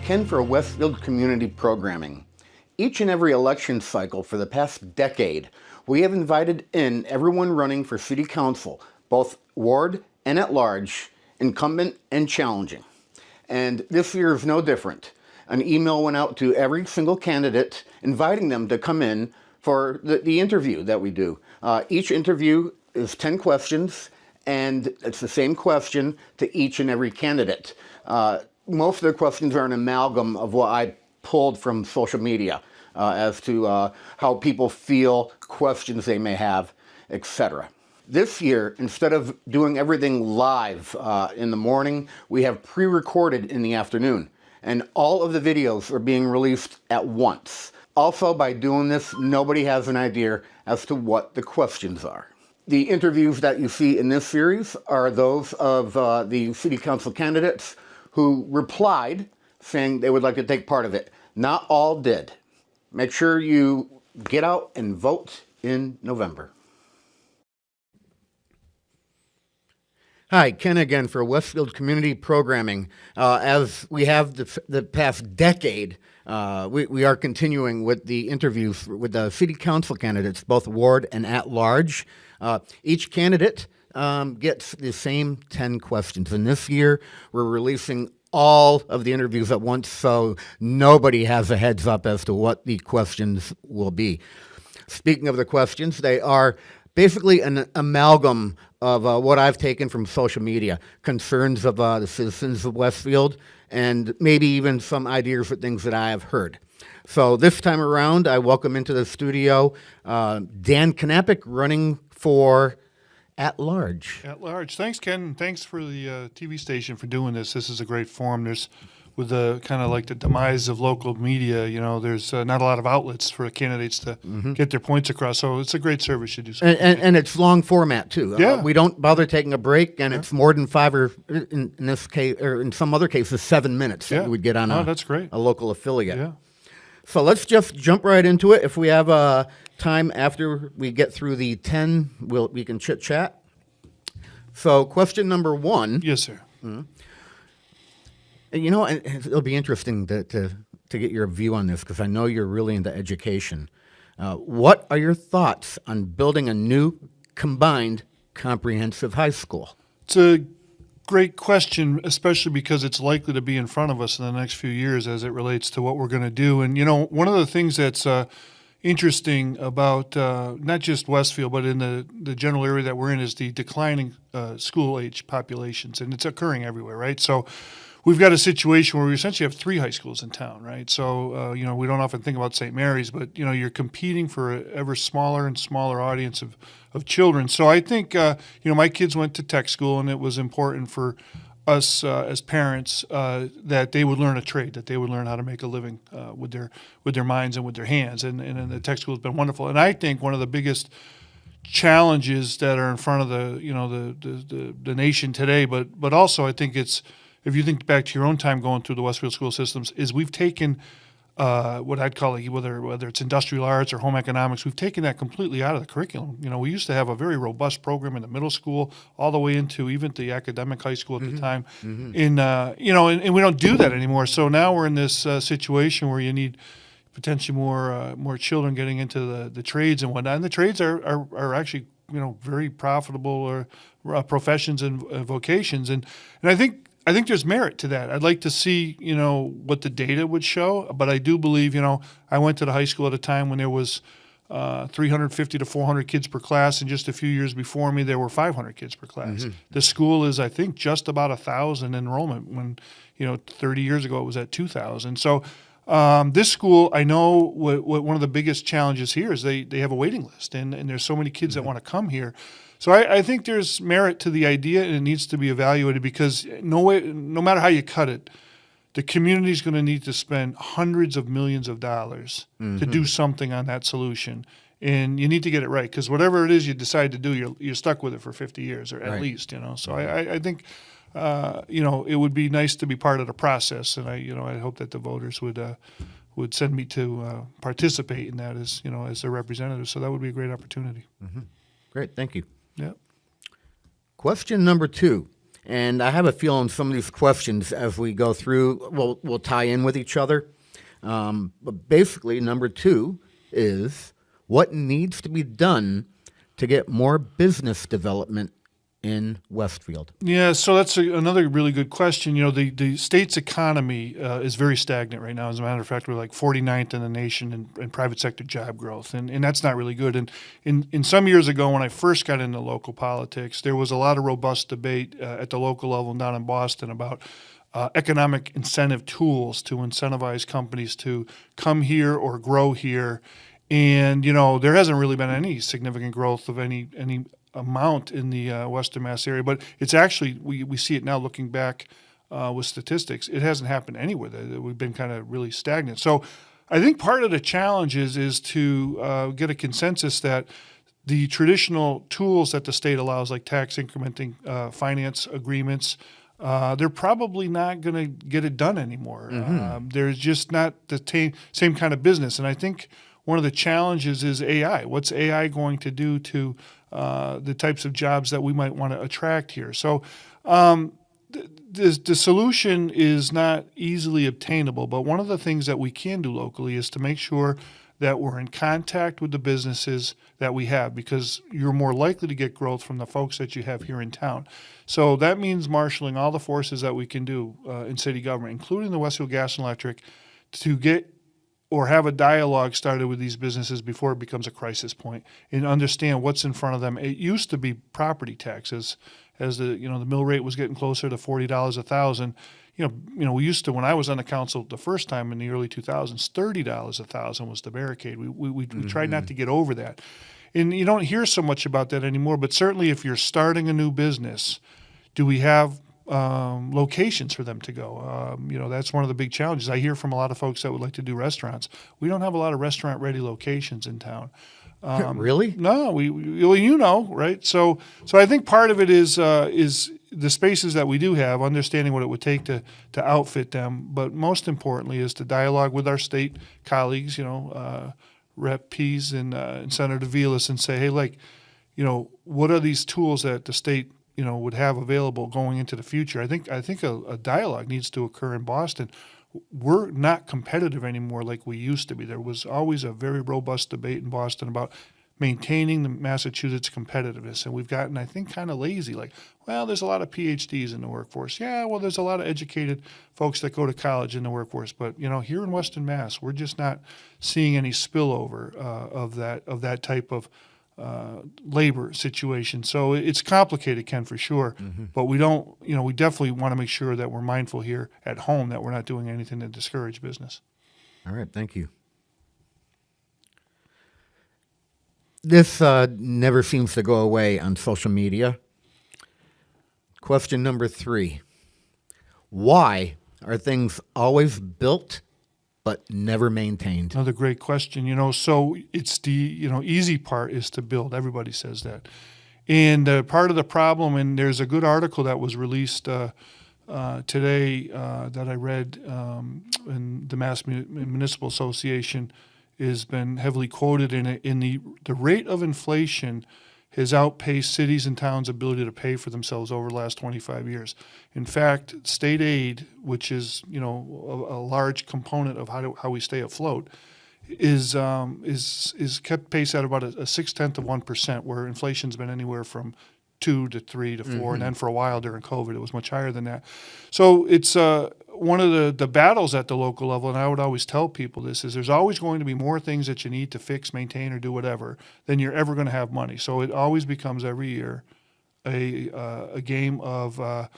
Ken for Westfield Community Programming. Each and every election cycle for the past decade, we have invited in everyone running for City Council, both ward and at large, incumbent and challenging. And this year is no different. An email went out to every single candidate inviting them to come in for the interview that we do. Each interview is 10 questions, and it's the same question to each and every candidate. Most of the questions are an amalgam of what I pulled from social media as to how people feel, questions they may have, etc. This year, instead of doing everything live in the morning, we have pre-recorded in the afternoon. And all of the videos are being released at once. Also, by doing this, nobody has an idea as to what the questions are. The interviews that you see in this series are those of the City Council candidates who replied saying they would like to take part of it. Not all did. Make sure you get out and vote in November. Hi, Ken again for Westfield Community Programming. As we have the past decade, we are continuing with the interviews with the City Council candidates, both ward and at large. Each candidate gets the same 10 questions. And this year, we're releasing all of the interviews at once, so nobody has a heads up as to what the questions will be. Speaking of the questions, they are basically an amalgam of what I've taken from social media, concerns of the citizens of Westfield, and maybe even some ideas for things that I have heard. So this time around, I welcome into the studio Dan Knapik, running for at large. At large. Thanks, Ken. Thanks for the TV station for doing this. This is a great forum. There's, with the kind of like the demise of local media, you know, there's not a lot of outlets for candidates to get their points across. So it's a great service you do. And it's long format too. Yeah. We don't bother taking a break, and it's more than 5 or in this case, or in some other cases, 7 minutes that we would get on that's great. a local affiliate. Yeah. So let's just jump right into it. If we have time after we get through the 10, we can chit chat. So question number 1. Yes, sir. You know, it'll be interesting to get your view on this, because I know you're really into education. What are your thoughts on building a new combined comprehensive high school? It's a great question, especially because it's likely to be in front of us in the next few years as it relates to what we're going to do. And, you know, one of the things that's interesting about not just Westfield, but in the general area that we're in, is the declining school-age populations, and it's occurring everywhere, right? So we've got a situation where we essentially have 3 high schools in town, right? So, you know, we don't often think about St. Mary's, but, you know, you're competing for an ever smaller and smaller audience of children. So I think, you know, my kids went to tech school, and it was important for us as parents that they would learn a trade, that they would learn how to make a living with their minds and with their hands. And the tech school has been wonderful. And I think one of the biggest challenges that are in front of the nation today, but also I think it's, if you think back to your own time going through the Westfield school systems, is we've taken what I'd call, like, whether it's industrial arts or home economics, we've taken that completely out of the curriculum. You know, we used to have a very robust program in the middle school, all the way into even the academic high school at the time. You know, and we don't do that anymore. So now we're in this situation where you need potentially more children getting into the trades and whatnot. And the trades are actually, you know, very profitable professions and vocations. And I think there's merit to that. I'd like to see, you know, what the data would show, but I do believe, you know, I went to the high school at a time when there was 350 to 400 kids per class, and just a few years before me, there were 500 kids per class. The school is, I think, just about 1,000 enrollment, when, you know, 30 years ago it was at 2,000. So this school, I know what one of the biggest challenges here is they have a waiting list, and there's so many kids that want to come here. So I think there's merit to the idea, and it needs to be evaluated, because no matter how you cut it, the community is going to need to spend hundreds of millions of dollars to do something on that solution. And you need to get it right, because whatever it is you decide to do, you're stuck with it for 50 years or at least, you know. So I think, you know, it would be nice to be part of the process, and I hope that the voters would send me to participate in that as, you know, as their representative. So that would be a great opportunity. Great, thank you. Yeah. Question number 2. And I have a feeling some of these questions as we go through will tie in with each other. But basically, number 2 is what needs to be done to get more business development in Westfield? Yeah, so that's another really good question. The state's economy is very stagnant right now. As a matter of fact, we're like 49th in the nation in private sector job growth, and that's not really good. And in some years ago, when I first got into local politics, there was a lot of robust debate at the local level down in Boston about economic incentive tools to incentivize companies to come here or grow here. And there hasn't really been any significant growth of any amount in the Western Mass area, but it's actually we see it now looking back with statistics. It hasn't happened anywhere. We've been kind of really stagnant. So I think part of the challenge is to get a consensus that the traditional tools that the state allows, like tax incrementing finance agreements, they're probably not going to get it done anymore. There's just not the same kind of business. And I think one of the challenges is AI. What's AI going to do to the types of jobs that we might want to attract here? So the solution is not easily obtainable, but one of the things that we can do locally is to make sure that we're in contact with the businesses that we have, because you're more likely to get growth from the folks that you have here in town. So that means marshaling all the forces that we can do in city government, including the Westfield Gas and Electric, to get or have a dialogue started with these businesses before it becomes a crisis point, and understand what's in front of them. It used to be property taxes, as the mill rate was getting closer to $40 a thousand. We used to, when I was on the council the first time in the early 2000s, $30 a thousand was the barricade. We tried not to get over that, and you don't hear so much about that anymore. But certainly, if you're starting a new business, do we have locations for them to go? That's one of the big challenges. I hear from a lot of folks that would like to do restaurants. We don't have a lot of restaurant-ready locations in town. Really? No, right? So I think part of it is the spaces that we do have, understanding what it would take to outfit them, but most importantly is to dialogue with our state colleagues, Rep. Pease and Senator Vilas, and say, hey, what are these tools that the state would have available going into the future? I think a dialogue needs to occur in Boston. We're not competitive anymore like we used to be. There was always a very robust debate in Boston about maintaining the Massachusetts competitiveness, and we've gotten, I think, kind of lazy. There's a lot of PhDs in the workforce. Yeah, well, there's a lot of educated folks that go to college in the workforce, but here in Western Mass, we're just not seeing any spillover of that type of labor situation. So it's complicated, Ken, for sure. But we don't, we definitely want to make sure that we're mindful here at home that we're not doing anything to discourage business. All right, thank you. This never seems to go away on social media. Question number 3. Why are things always built but never maintained? Another great question. So it's the easy part is to build. Everybody says that, and part of the problem. And there's a good article that was released today that I read in the Mass Municipal Association has been heavily quoted in it. In the rate of inflation has outpaced cities and towns' ability to pay for themselves over the last 25 years. In fact, state aid, which is a large component of how we stay afloat, is kept pace at about a 0.6%, where inflation's been anywhere from 2 to 3 to 4, and then for a while during COVID, it was much higher than that. So it's one of the battles at the local level, and I would always tell people this, is there's always going to be more things that you need to fix, maintain, or do whatever than you're ever going to have money. So it always becomes every year a game of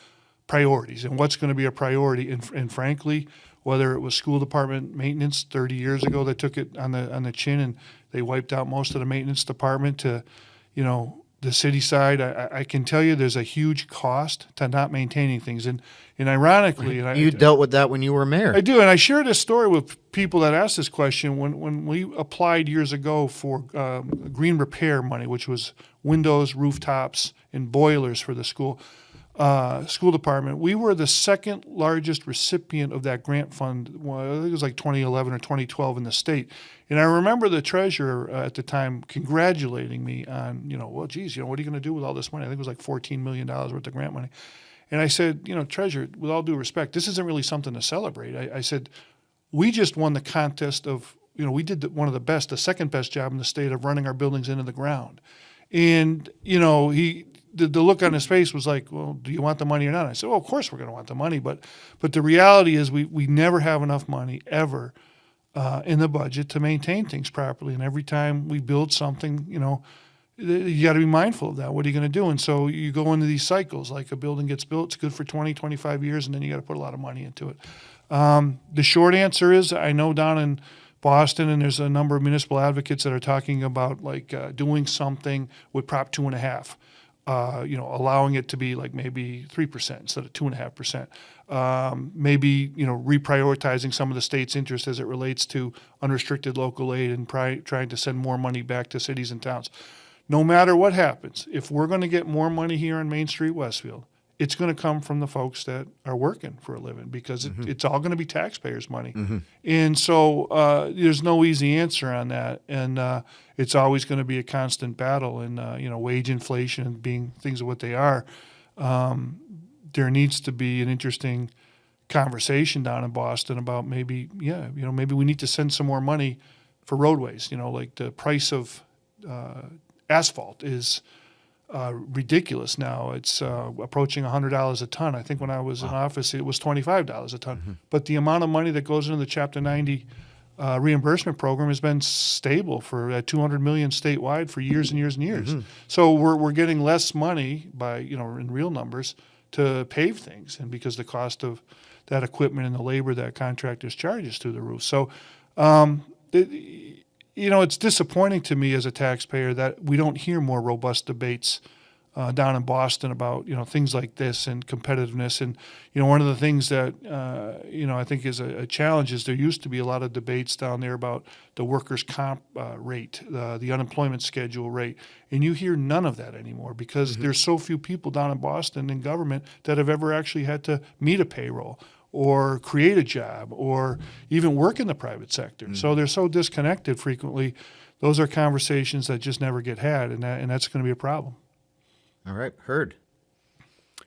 priorities, and what's going to be a priority. And frankly, whether it was school department maintenance 30 years ago that took it on the chin and they wiped out most of the maintenance department, to the city side, I can tell you there's a huge cost to not maintaining things. And ironically, You dealt with that when you were mayor. I do, and I share this story with people that ask this question. When we applied years ago for green repair money, which was windows, rooftops, and boilers for the school department, we were the second largest recipient of that grant fund. Well, I think it was like 2011 or 2012 in the state. And I remember the treasurer at the time congratulating me on, what are you going to do with all this money? I think it was like $14 million worth of grant money. And I said, Treasurer, with all due respect, this isn't really something to celebrate. I said, we just won the contest of, we did one of the second best job in the state of running our buildings into the ground. And, the look on his face was like, well, do you want the money or not? I said, well, of course we're going to want the money. But the reality is we never have enough money ever in the budget to maintain things properly. And every time we build something, you got to be mindful of that. What are you going to do? And so you go into these cycles, like a building gets built, it's good for 20, 25 years, and then you got to put a lot of money into it. The short answer is I know down in Boston, and there's a number of municipal advocates that are talking about doing something with Prop 2.5. Allowing it to be like maybe 3% instead of 2.5%. Maybe, reprioritizing some of the state's interest as it relates to unrestricted local aid and trying to send more money back to cities and towns. No matter what happens, if we're going to get more money here on Main Street, Westfield, it's going to come from the folks that are working for a living because it's all going to be taxpayers' money. And so there's no easy answer on that. And it's always going to be a constant battle. And, wage inflation being things of what they are, there needs to be an interesting conversation down in Boston about maybe we need to send some more money for roadways. Like the price of asphalt is ridiculous now. It's approaching $100 a ton. I think when I was in office, it was $25 a ton. But the amount of money that goes into the Chapter 90 reimbursement program has been stable for $200 million statewide for years and years and years. So we're getting less money by in real numbers to pave things, and because the cost of that equipment and the labor that contractors charge is through the roof. So it's disappointing to me as a taxpayer that we don't hear more robust debates down in Boston about things like this and competitiveness. And one of the things that I think is a challenge is there used to be a lot of debates down there about the workers' comp rate, the unemployment schedule rate, and you hear none of that anymore because there's so few people down in Boston in government that have ever actually had to meet a payroll or create a job, or even work in the private sector. So they're so disconnected frequently. Those are conversations that just never get had, and that's going to be a problem. All right, heard.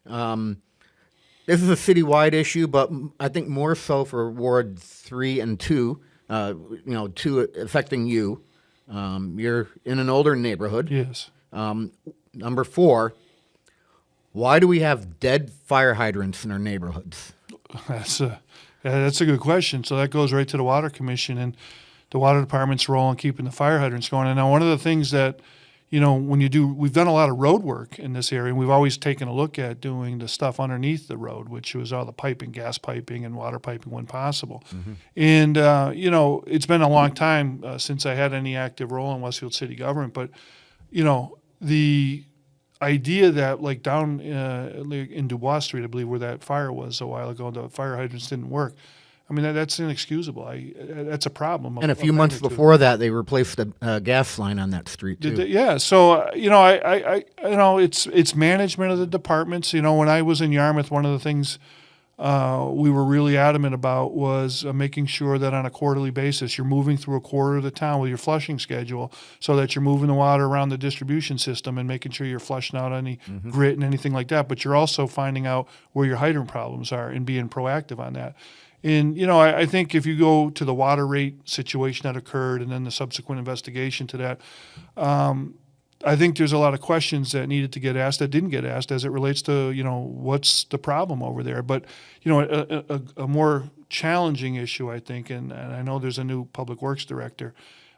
This is a citywide issue, but I think more so for Ward 3 and 2, 2 affecting you. You're in an older neighborhood. Yes. Number 4, why do we have dead fire hydrants in our neighborhoods? That's a good question. So that goes right to the Water Commission and the Water Department's role in keeping the fire hydrants going. And now one of the things that, we've done a lot of road work in this area, and we've always taken a look at doing the stuff underneath the road, which was all the piping, gas piping, and water piping when possible. And, it's been a long time since I had any active role in Westfield City government, but, the idea that like down in Dubois Street, I believe where that fire was a while ago, the fire hydrants didn't work. I mean, that's inexcusable. That's a problem. And a few months before that, they replaced a gas line on that street too. Yeah. So it's management of the departments. When I was in Yarmouth, one of the things we were really adamant about was making sure that on a quarterly basis you're moving through a quarter of the town with your flushing schedule so that you're moving the water around the distribution system and making sure you're flushing out any grit and anything like that. But you're also finding out where your hydrant problems are and being proactive on that. And, I think if you go to the water rate situation that occurred and then the subsequent investigation to that, I think there's a lot of questions that needed to get asked that didn't get asked as it relates to, what's the problem over there. But, a more challenging issue, I think, and I know there's a new public works director.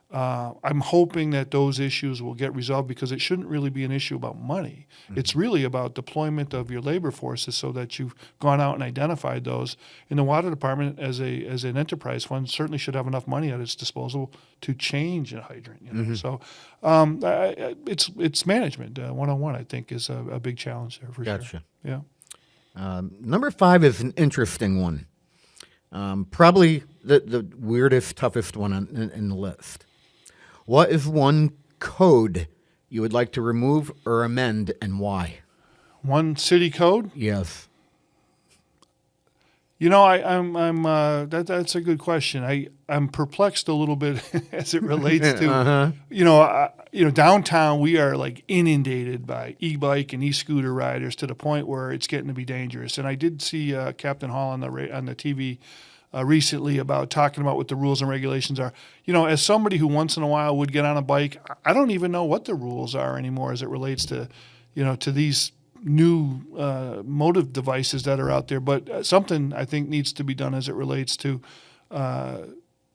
I'm hoping that those issues will get resolved because it shouldn't really be an issue about money. It's really about deployment of your labor forces so that you've gone out and identified those. And the water department, as an enterprise fund, certainly should have enough money at its disposal to change a hydrant. So it's management. One-on-one, I think, is a big challenge there for Gotcha. sure. Yeah. Number 5 is an interesting one. Probably the weirdest, toughest one in the list. What is one code you would like to remove or amend, and why? One city code? Yes. That's a good question. I'm perplexed a little bit as it relates to, Uh-huh. downtown we are like inundated by e-bike and e-scooter riders to the point where it's getting to be dangerous. And I did see Captain Hall on the TV recently about talking about what the rules and regulations are. As somebody who once in a while would get on a bike, I don't even know what the rules are anymore as it relates to, to these new motive devices that are out there. But something I think needs to be done as it relates to,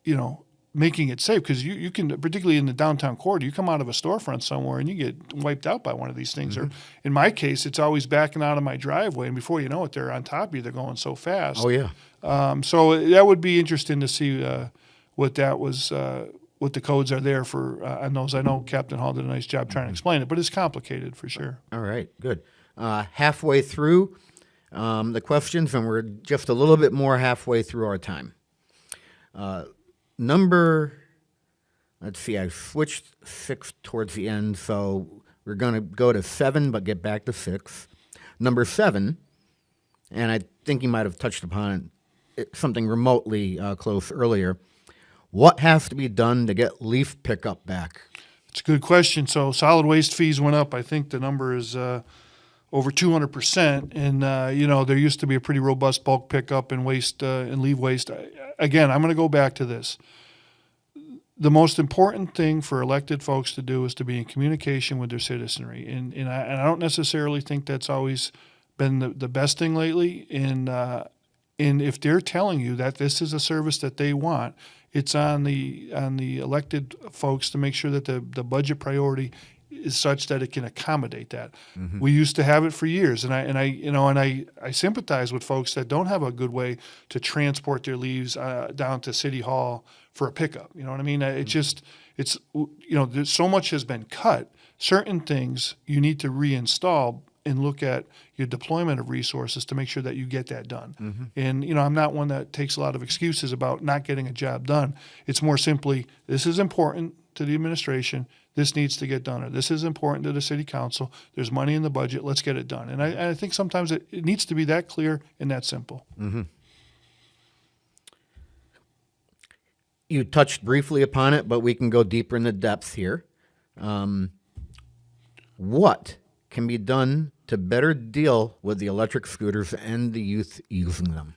you know, making it safe, because you can, particularly in the downtown corridor, you come out of a storefront somewhere and you get wiped out by one of these things. Or in my case, it's always backing out of my driveway, and before you know it, they're on top of you. They're going so fast. Oh, yeah. So that would be interesting to see what that was. What the codes are there for on those. I know Captain Hall did a nice job trying to explain it, but it's complicated for sure. All right, good. Halfway through the questions, and we're just a little bit more halfway through our time. Let's see, I switched 6 towards the end, so we're going to go to 7, but get back to 6. Number 7, and I think you might have touched upon something remotely close earlier. What has to be done to get leaf pickup back? It's a good question. So solid waste fees went up. I think the number is over 200%. And, there used to be a pretty robust bulk pickup and waste and leave waste. Again, I'm going to go back to this. The most important thing for elected folks to do is to be in communication with their citizenry. And I don't necessarily think that's always been the best thing lately. And if they're telling you that this is a service that they want, it's on the elected folks to make sure that the budget priority is such that it can accommodate that. Mm-hmm. We used to have it for years, and I sympathize with folks that don't have a good way to transport their leaves down to City Hall for a pickup. You know what I mean? There's so much has been cut. Certain things you need to reinstall and look at your deployment of resources to make sure that you get that done. Mm-hmm. And, I'm not one that takes a lot of excuses about not getting a job done. It's more simply, this is important to the administration. This needs to get done. Or this is important to the city council. There's money in the budget. Let's get it done. And I think sometimes it needs to be that clear and that simple. Mm-hmm. You touched briefly upon it, but we can go deeper in the depths here. What can be done to better deal with the electric scooters and the youth using them?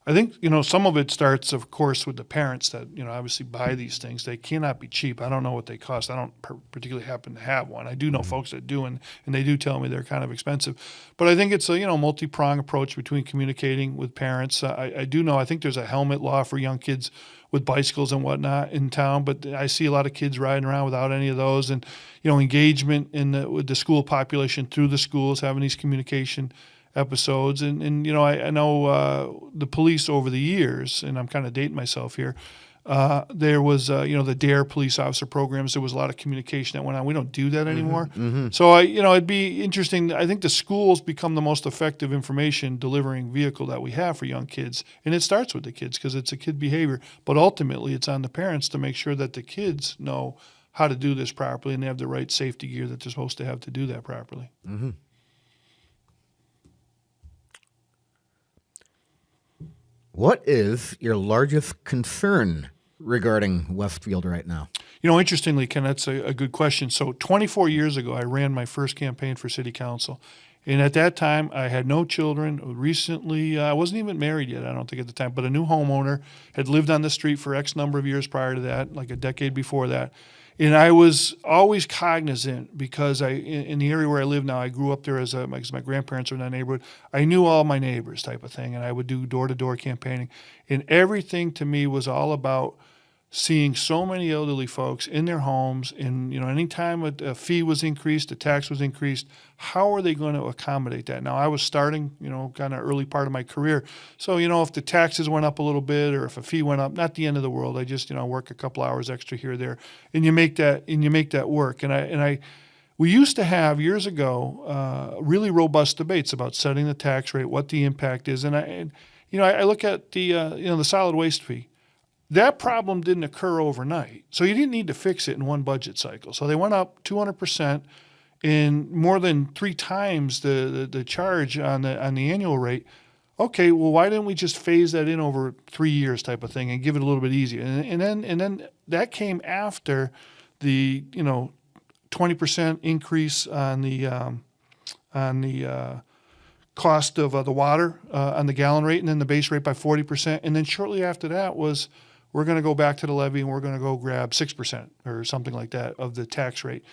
I think, some of it starts, of course, with the parents that, obviously buy these things. They cannot be cheap. I don't know what they cost. I don't particularly happen to have one. I do know folks that do, and they do tell me they're kind of expensive. But I think it's a, multi-pronged approach between communicating with parents. I do know, I think there's a helmet law for young kids with bicycles and whatnot in town, but I see a lot of kids riding around without any of those. And, engagement with the school population through the schools, having these communication episodes. And I know the police over the years, and I'm kind of dating myself here, there was, the DARE police officer programs. There was a lot of communication that went on. We don't do that anymore. Mm-hmm. So, it'd be interesting. I think the schools become the most effective information delivering vehicle that we have for young kids. And it starts with the kids because it's a kid behavior. But ultimately, it's on the parents to make sure that the kids know how to do this properly and they have the right safety gear that they're supposed to have to do that properly. Mm-hmm. What is your largest concern regarding Westfield right now? Interestingly, Ken, that's a good question. So 24 years ago, I ran my first campaign for city council. And at that time, I had no children. Recently, I wasn't even married yet, I don't think at the time, but a new homeowner, had lived on the street for X number of years prior to that, like a decade before that. And I was always cognizant because in the area where I live now, I grew up there because my grandparents were in that neighborhood. I knew all my neighbors type of thing, and I would do door-to-door campaigning. And everything to me was all about seeing so many elderly folks in their homes, and anytime a fee was increased, a tax was increased, how are they going to accommodate that? Now I was starting, kind of early part of my career, so if the taxes went up a little bit or if a fee went up, not the end of the world. I just work a couple hours extra here or there, and you make that work. We used to have years ago really robust debates about setting the tax rate, what the impact is, and I look at the solid waste fee. That problem didn't occur overnight, so you didn't need to fix it in one budget cycle. So they went up 200% in more than 3 times the charge on the annual rate okay, well, why didn't we just phase that in over 3 years type of thing and give it a little bit easier? And then that came after the 20% increase on the cost of the water on the gallon rate, and then the base rate by 40%. And then shortly after that was, we're going to go back to the levy and we're going to go grab 6% or something like that of the tax rate.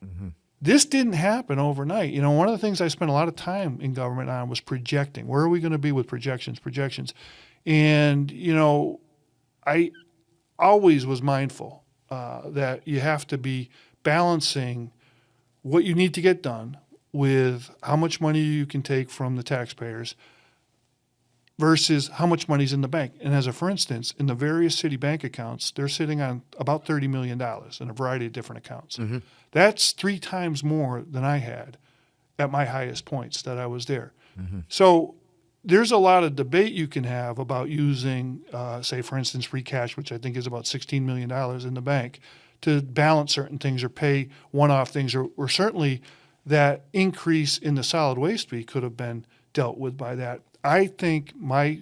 Mm-hmm. This didn't happen overnight. One of the things I spent a lot of time in government on was projecting. Where are we going to be with projections? And, I always was mindful that you have to be balancing what you need to get done with how much money you can take from the taxpayers versus how much money's in the bank. And as a for instance, in the various city bank accounts, they're sitting on about $30 million in a variety of different accounts. Mm-hmm. That's 3 times more than I had at my highest points that I was there. Mm-hmm. So there's a lot of debate you can have about using, say, for instance, free cash, which I think is about $16 million in the bank, to balance certain things or pay one-off things, or certainly that increase in the solid waste fee could have been dealt with by that. I think my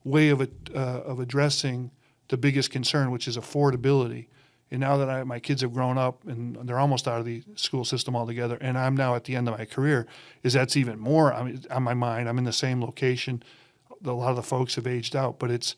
way of addressing the biggest concern, which is affordability, and now that my kids have grown up and they're almost out of the school system altogether, and I'm now at the end of my career, is that's even more on my mind. I'm in the same location. A lot of the folks have aged out, but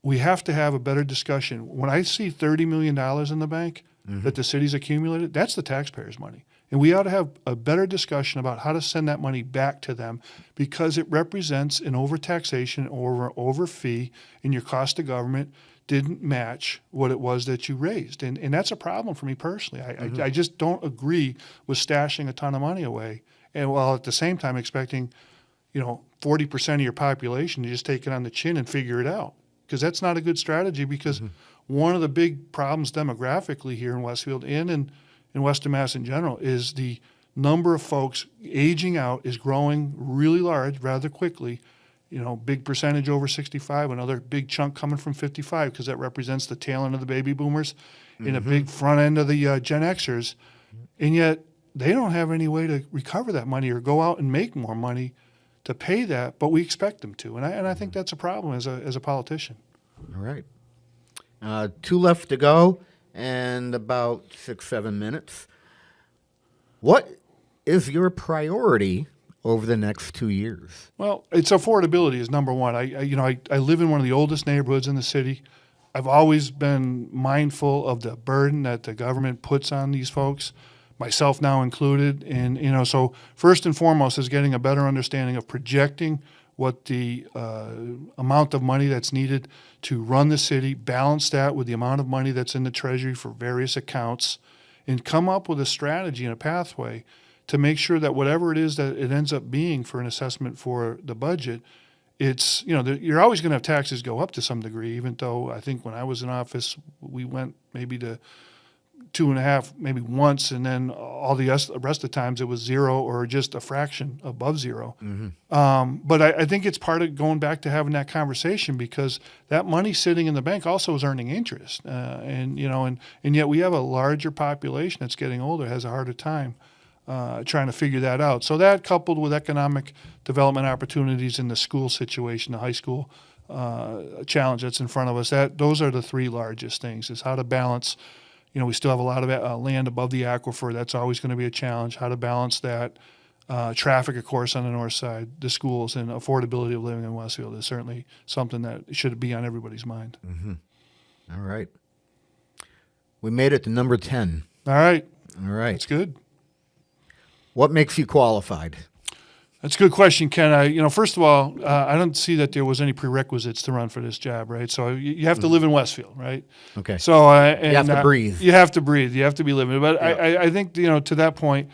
we have to have a better discussion. When I see $30 million in the bank that the city's accumulated, that's the taxpayers' money. And we ought to have a better discussion about how to send that money back to them, because it represents an overtaxation or over fee, and your cost of government didn't match what it was that you raised. And that's a problem for me personally. I just don't agree with stashing a ton of money away, and while at the same time expecting 40% of your population to just take it on the chin and figure it out, because that's not a good strategy. Because one of the big problems demographically here in Westfield and in Western Mass in general is the number of folks aging out is growing really large rather quickly. Big percentage over 65, another big chunk coming from 55, because that represents the tail end of the baby boomers and a big front end of the Gen Xers. And yet they don't have any way to recover that money or go out and make more money to pay that, but we expect them to. And I think that's a problem as a politician. All right. 2 left to go and about 6-7 minutes. What is your priority over the next 2 years? Well, it's affordability is number one. I live in one of the oldest neighborhoods in the city. I've always been mindful of the burden that the government puts on these folks, myself now included. And, so first and foremost is getting a better understanding of projecting what the amount of money that's needed to run the city, balance that with the amount of money that's in the treasury for various accounts, and come up with a strategy and a pathway to make sure that whatever it is that it ends up being for an assessment for the budget, it's, you're always going to have taxes go up to some degree, even though I think when I was in office, we went maybe to 2.5, maybe once, and then all the rest of the times it was 0 or just a fraction above 0. But I think it's part of going back to having that conversation, because that money sitting in the bank also is earning interest, and yet we have a larger population that's getting older, has a harder time trying to figure that out. So that, coupled with economic development opportunities in the school situation, the high school challenge that's in front of us, those are the 3 largest things: is how to balance. We still have a lot of land above the aquifer. That's always going to be a challenge. How to balance that. Traffic, of course, on the north side, the schools, and affordability of living in Westfield is certainly something that should be on everybody's mind. All right. We made it to number 10. All right. That's good. What makes you qualified? That's a good question, Ken. First of all, I don't see that there was any prerequisites to run for this job, right? So you have to live in Westfield, right? Okay. So you have to breathe. You have to breathe. You have to be living. But I think to that point,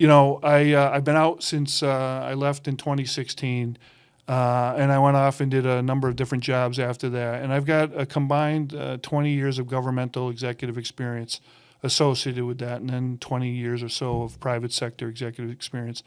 I've been out since I left in 2016, and I went off and did a number of different jobs after that. And I've got a combined 20 years of governmental executive experience associated with that, and then 20 years or so of private sector executive experience.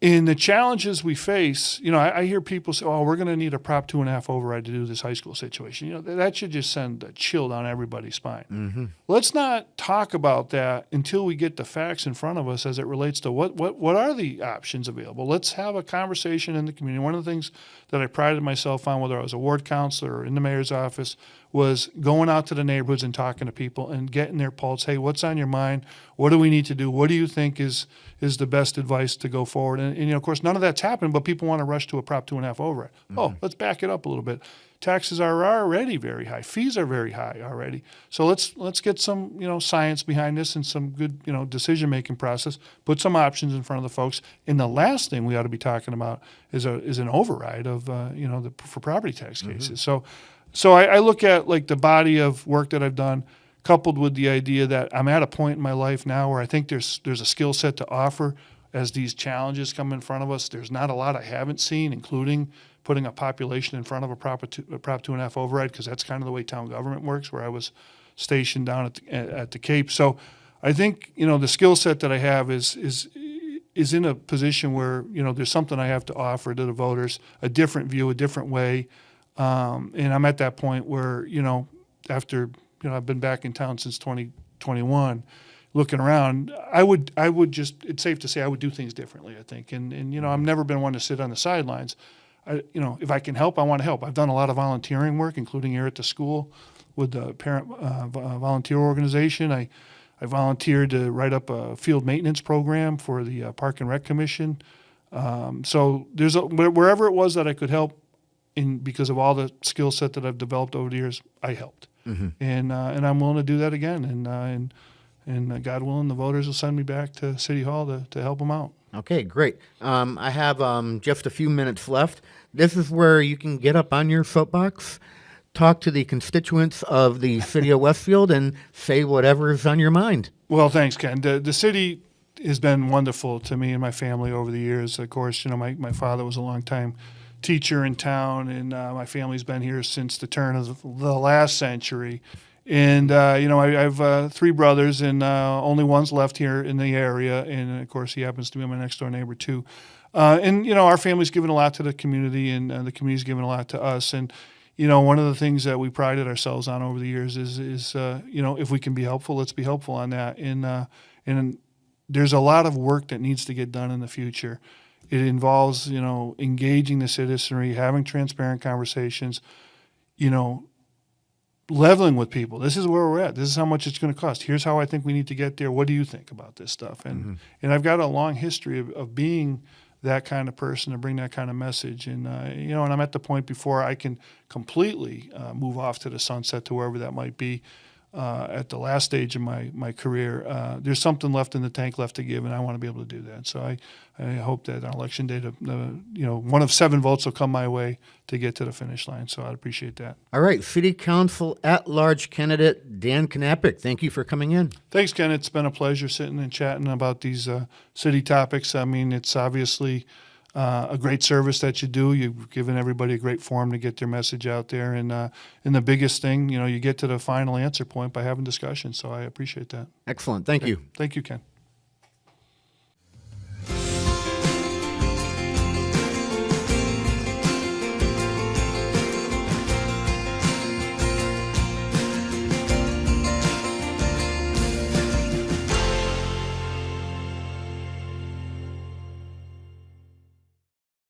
In the challenges we face, I hear people say, "Oh, we're going to need a Prop 2.5 override to do this high school situation." That should just send a chill down everybody's spine. Mm-hmm. Let's not talk about that until we get the facts in front of us as it relates to what are the options available. Let's have a conversation in the community. One of the things that I prided myself on, whether I was a ward counselor or in the mayor's office, was going out to the neighborhoods and talking to people and getting their pulse. Hey, what's on your mind? What do we need to do? What do you think is the best advice to go forward? And of course, none of that's happened, but people want to rush to a Prop 2.5 override. Mm-hmm. Oh, let's back it up a little bit. Taxes are already very high. Fees are very high already. So let's get some science behind this and some good decision making process. Put some options in front of the folks. And the last thing we ought to be talking about is an override of for property tax cases. Mm-hmm. So I look at like the body of work that I've done, coupled with the idea that I'm at a point in my life now where I think there's a skill set to offer as these challenges come in front of us. There's not a lot I haven't seen, including putting a population in front of a Prop 2.5 override, because that's kind of the way town government works, where I was stationed down at the Cape. So I think the skill set that I have is in a position where there's something I have to offer to the voters, a different view, a different way. And I'm at that point where, after, I've been back in town since 2021, looking around, it's safe to say I would do things differently, I think. And I've never been one to sit on the sidelines. If I can help, I want to help. I've done a lot of volunteering work, including here at the school with the parent volunteer organization. I volunteered to write up a field maintenance program for the Park and Rec Commission. So wherever it was that I could help, because of all the skill set that I've developed over the years, I helped. Mm-hmm. And I'm willing to do that again. And God willing, the voters will send me back to City Hall to help them out. Okay, great. I have just a few minutes left. This is where you can get up on your soapbox, talk to the constituents of the city of Westfield, and say whatever is on your mind. Well, thanks, Ken. The city has been wonderful to me and my family over the years. Of course, my father was a longtime teacher in town, and my family's been here since the turn of the last century. And, I have 3 brothers, and only one's left here in the area. And, of course, he happens to be my next-door neighbor, too. Our family's given a lot to the community, and the community's given a lot to us. And, one of the things that we prided ourselves on over the years is if we can be helpful, let's be helpful on that. And there's a lot of work that needs to get done in the future. It involves, engaging the citizenry, having transparent conversations, leveling with people. This is where we're at. This is how much it's going to cost. Here's how I think we need to get there. What do you think about this stuff? And I've got a long history of being that kind of person to bring that kind of message. And I'm at the point before I can completely move off to the sunset to wherever that might be. At the last stage of my career, there's something left in the tank left to give, and I want to be able to do that. So I hope that on election day, one of 7 votes will come my way to get to the finish line. So I'd appreciate that. All right, City Council at-large candidate Dan Knapik, thank you for coming in. Thanks, Ken. It's been a pleasure sitting and chatting about these city topics. I mean, it's obviously a great service that you do. You've given everybody a great forum to get their message out there. And the biggest thing, you get to the final answer point by having discussion. So I appreciate that. Excellent. Thank you. Thank you, Ken.